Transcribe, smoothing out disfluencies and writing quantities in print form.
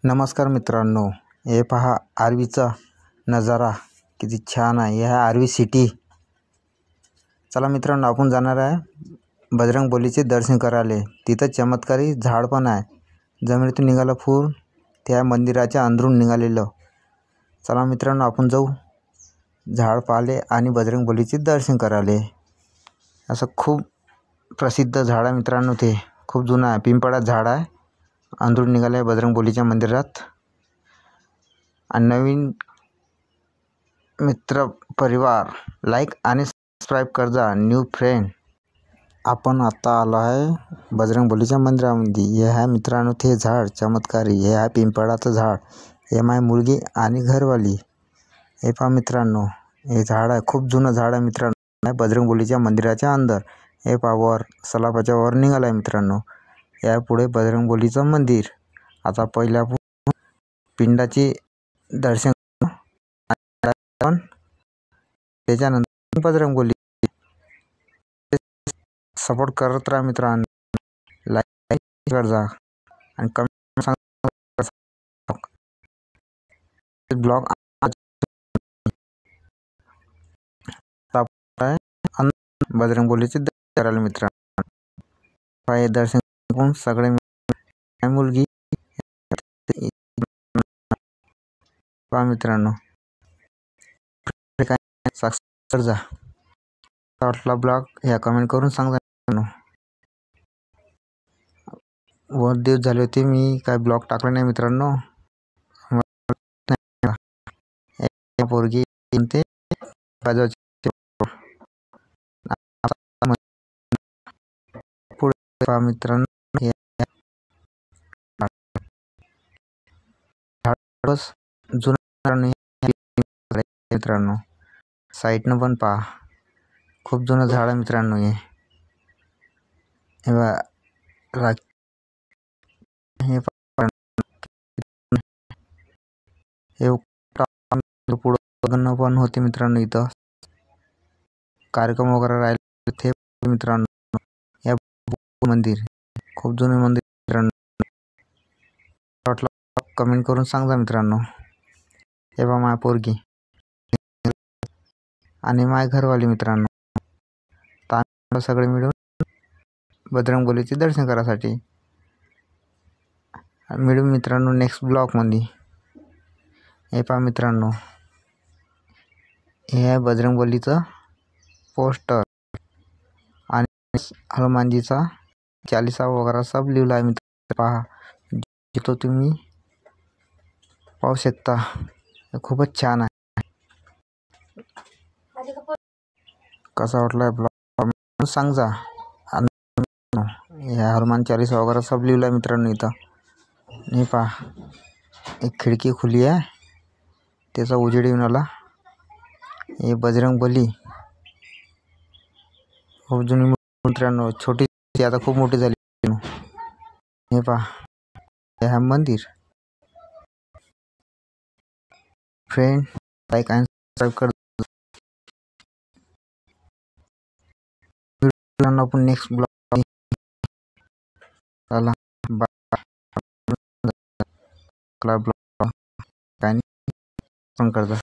नमस्कार मित्रांनो, हे पहा आर्वीचा नजारा किती छान आहे. हे आर्वी सिटी. चला मित्रांनो, आपण जाणार आहे बजरंगबलीचे दर्शन करायला. तिथं चमत्कारी झाड पण आहे. जमिनीतून निघालं फूल त्या मंदिराच्या अंदरून निघालेलं. चला मित्रांनो, आपण जाऊ झाड पाहिले आणि बजरंगबलीचे दर्शन करायला. असं खूप प्रसिद्ध झाड आहे मित्रांनो. ते खूप जुनं आहे. पिंपळात झाड आहे. अंदरून निघाले बजरंगबलीच्या मंदिरात. आणि नवीन मित्र परिवार लाईक आणि सबस्क्राईब कर जा. New friend. आपण आता आलो आहे बजरंगबलीच्या मंदिरामध्ये. हे आहे मित्रांनो ते झाड चमत्कारी. हे आहे पिंपळाचं झाड. हे माझी मुलगी आणि घरवाली. हे पहा मित्रांनो, हे झाड आहे. खूप जुनं झाड आहे मित्रांनो. बजरंगबलीच्या मंदिराच्या अंदर. हे पहा वर सलापाच्या वर निघाला आहे मित्रांनो. या पुढे बजरंगबलीचं मंदिर. आता पहिल्या पिंडाचे दर्शन पण त्याच्यानंतर बजरंगबली. सपोर्ट करत राहा मित्रांनो. लाईक कर जा आणि कमेंट सांगा. ब्लॉग बजरंगबलीचे दर्शन करायला मित्रांनो. पाय दर्शन करून सगळे मुलगी पहा मित्रांनो. सबस्क्राईब जा. वाटला ब्लॉग ह्या कमेंट करून सांगा मित्रांनो. बहुत दिवस झाले होते मी काय ब्लॉग टाकला नाही मित्रांनो. पोरगी ते पुढे पहा मित्रांनो. जुनं मित्रांनो साईडनं पण पहा. खूप जुनं झाड आहे मित्रांनो. हे पुढं बघणं पण होते मित्रांनो. इथं कार्यक्रम वगैरे राहिले ते मित्रांनो. या मंदिर खूप जुने मंदिर मित्रांनो. कमेंट करून सांगा मित्रांनो. हे बघा माझी पोरगी आणि माझी घरवाली मित्रांनो. तर सगळे मिळून बजरंगबलीचे दर्शन करायसाठी मिळून मित्रांनो नेक्स्ट ब्लॉगमध्ये. हे पहा मित्रांनो, हे आहे बजरंगबलीचं पोस्टर आणि हनुमानजीचा चालीसा वगैरे सब लिहिला आहे मित्रांनो. पहा जिथं तुम्ही पाहू शकता. खूपच छान आहे. कसा वाटला ब्लॉग सांग जा. हे हनुमान चालीसा वगैरे सब लिहिला आहे मित्रांनो इथं. हे पहा एक खिडकी खुली आहे. त्याचा उजेड येऊन आला. हे बजरंगबली खूप जुनी मित्रांनो. छोटी आता खूप मोठी झाली. हे पहा हे आहे मंदिर. फ्रेंड लाईक आणि सबस्क्राईब कर. आपण नेक्स्ट ब्लॉग चला ब्लॉग काय पण करता.